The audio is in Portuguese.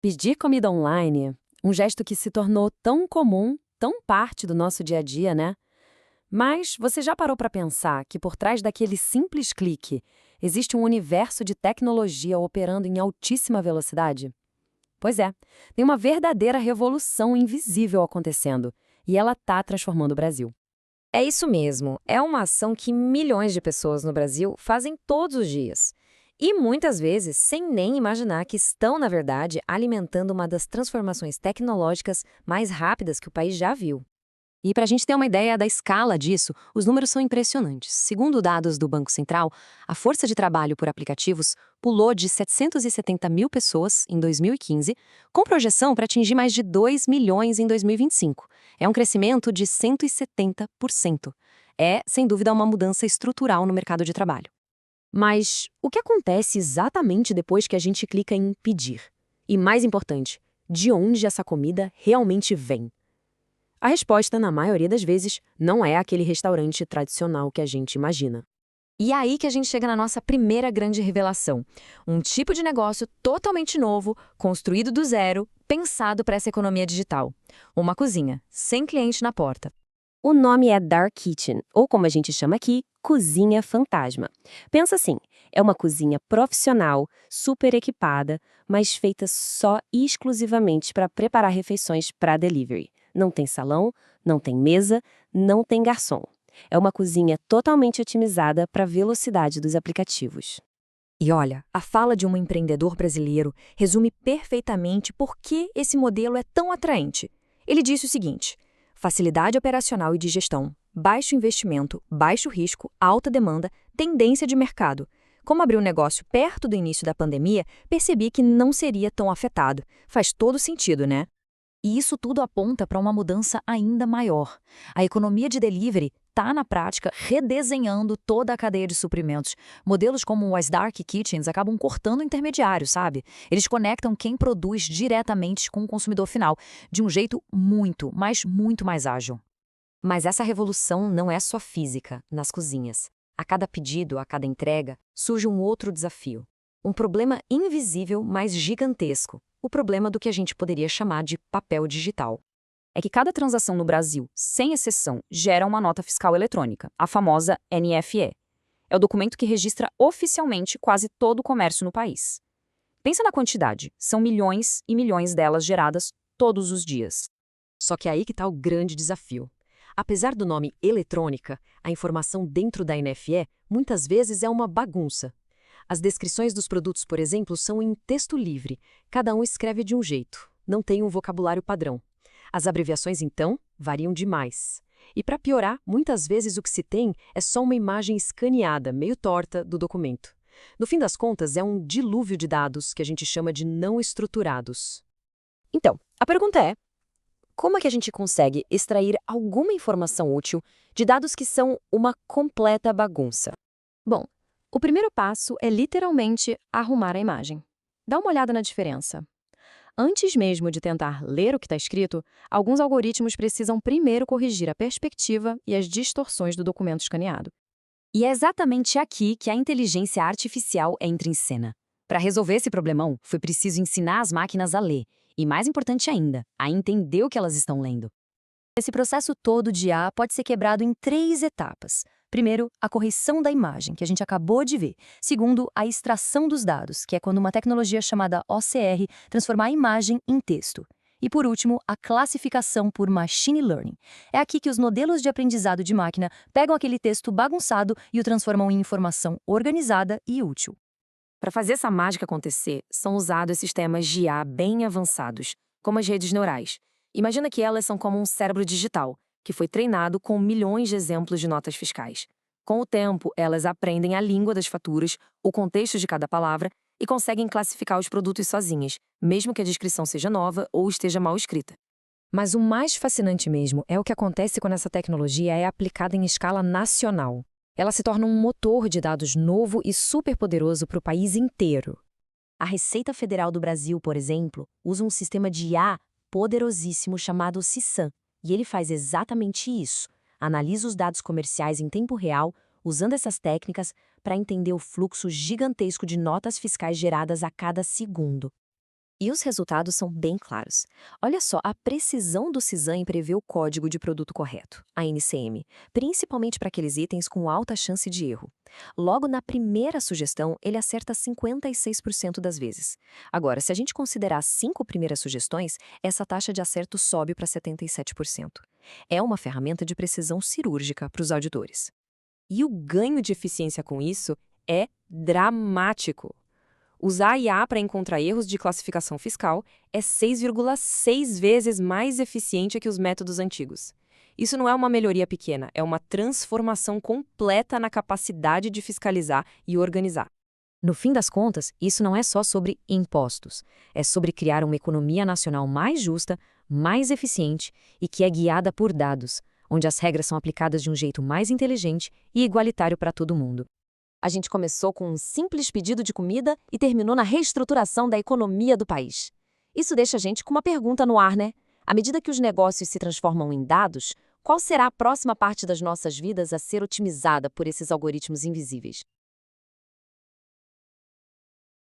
Pedir comida online, um gesto que se tornou tão comum, tão parte do nosso dia a dia, né? Mas você já parou para pensar que por trás daquele simples clique existe um universo de tecnologia operando em altíssima velocidade? Pois é, tem uma verdadeira revolução invisível acontecendo e ela está transformando o Brasil. É isso mesmo, é uma ação que milhões de pessoas no Brasil fazem todos os dias. E muitas vezes sem nem imaginar que estão, na verdade, alimentando uma das transformações tecnológicas mais rápidas que o país já viu. E para a gente ter uma ideia da escala disso, os números são impressionantes. Segundo dados do Banco Central, a força de trabalho por aplicativos pulou de 770 mil pessoas em 2015, com projeção para atingir mais de 2 milhões em 2025. É um crescimento de 170%. É, sem dúvida, uma mudança estrutural no mercado de trabalho. Mas o que acontece exatamente depois que a gente clica em pedir? E mais importante, de onde essa comida realmente vem? A resposta, na maioria das vezes, não é aquele restaurante tradicional que a gente imagina. E é aí que a gente chega na nossa primeira grande revelação. Um tipo de negócio totalmente novo, construído do zero, pensado para essa economia digital. Uma cozinha, sem cliente na porta. O nome é Dark Kitchen, ou como a gente chama aqui, cozinha fantasma. Pensa assim, é uma cozinha profissional, super equipada, mas feita só e exclusivamente para preparar refeições para delivery. Não tem salão, não tem mesa, não tem garçom. É uma cozinha totalmente otimizada para a velocidade dos aplicativos. E olha, a fala de um empreendedor brasileiro resume perfeitamente por que esse modelo é tão atraente. Ele disse o seguinte: facilidade operacional e de gestão, baixo investimento, baixo risco, alta demanda, tendência de mercado. Como abri um negócio perto do início da pandemia, percebi que não seria tão afetado. Faz todo sentido, né? E isso tudo aponta para uma mudança ainda maior. A economia de delivery está, na prática, redesenhando toda a cadeia de suprimentos. Modelos como as Dark Kitchens acabam cortando intermediários, sabe? Eles conectam quem produz diretamente com o consumidor final, de um jeito muito, mas muito mais ágil. Mas essa revolução não é só física, nas cozinhas. A cada pedido, a cada entrega, surge um outro desafio. Um problema invisível, mas gigantesco. O problema do que a gente poderia chamar de papel digital. É que cada transação no Brasil, sem exceção, gera uma nota fiscal eletrônica, a famosa NFE. É o documento que registra oficialmente quase todo o comércio no país. Pensa na quantidade, são milhões e milhões delas geradas todos os dias. Só que aí que está o grande desafio. Apesar do nome eletrônica, a informação dentro da NFE muitas vezes é uma bagunça. As descrições dos produtos, por exemplo, são em texto livre. Cada um escreve de um jeito. Não tem um vocabulário padrão. As abreviações, então, variam demais. E para piorar, muitas vezes o que se tem é só uma imagem escaneada, meio torta, do documento. No fim das contas, é um dilúvio de dados que a gente chama de não estruturados. Então, a pergunta é: como é que a gente consegue extrair alguma informação útil de dados que são uma completa bagunça? Bom, o primeiro passo é literalmente arrumar a imagem. Dá uma olhada na diferença. Antes mesmo de tentar ler o que está escrito, alguns algoritmos precisam primeiro corrigir a perspectiva e as distorções do documento escaneado. E é exatamente aqui que a inteligência artificial entra em cena. Para resolver esse problemão, foi preciso ensinar as máquinas a ler, e mais importante ainda, a entender o que elas estão lendo. Esse processo todo de IA pode ser quebrado em 3 etapas. Primeiro, a correção da imagem, que a gente acabou de ver. Segundo, a extração dos dados, que é quando uma tecnologia chamada OCR transforma a imagem em texto. E por último, a classificação por machine learning. É aqui que os modelos de aprendizado de máquina pegam aquele texto bagunçado e o transformam em informação organizada e útil. Para fazer essa mágica acontecer, são usados sistemas de IA bem avançados, como as redes neurais. Imagina que elas são como um cérebro digital, que foi treinado com milhões de exemplos de notas fiscais. Com o tempo, elas aprendem a língua das faturas, o contexto de cada palavra e conseguem classificar os produtos sozinhas, mesmo que a descrição seja nova ou esteja mal escrita. Mas o mais fascinante mesmo é o que acontece quando essa tecnologia é aplicada em escala nacional. Ela se torna um motor de dados novo e superpoderoso para o país inteiro. A Receita Federal do Brasil, por exemplo, usa um sistema de IA poderosíssimo chamado CISAM, e ele faz exatamente isso. Analisa os dados comerciais em tempo real, usando essas técnicas para entender o fluxo gigantesco de notas fiscais geradas a cada segundo. E os resultados são bem claros. Olha só, a precisão do CISAM em prever o código de produto correto, a NCM, principalmente para aqueles itens com alta chance de erro. Logo na primeira sugestão, ele acerta 56% das vezes. Agora, se a gente considerar as 5 primeiras sugestões, essa taxa de acerto sobe para 77%. É uma ferramenta de precisão cirúrgica para os auditores. E o ganho de eficiência com isso é dramático. Usar a IA para encontrar erros de classificação fiscal é 6,6 vezes mais eficiente que os métodos antigos. Isso não é uma melhoria pequena, é uma transformação completa na capacidade de fiscalizar e organizar. No fim das contas, isso não é só sobre impostos. É sobre criar uma economia nacional mais justa, mais eficiente e que é guiada por dados, onde as regras são aplicadas de um jeito mais inteligente e igualitário para todo mundo. A gente começou com um simples pedido de comida e terminou na reestruturação da economia do país. Isso deixa a gente com uma pergunta no ar, né? À medida que os negócios se transformam em dados, qual será a próxima parte das nossas vidas a ser otimizada por esses algoritmos invisíveis?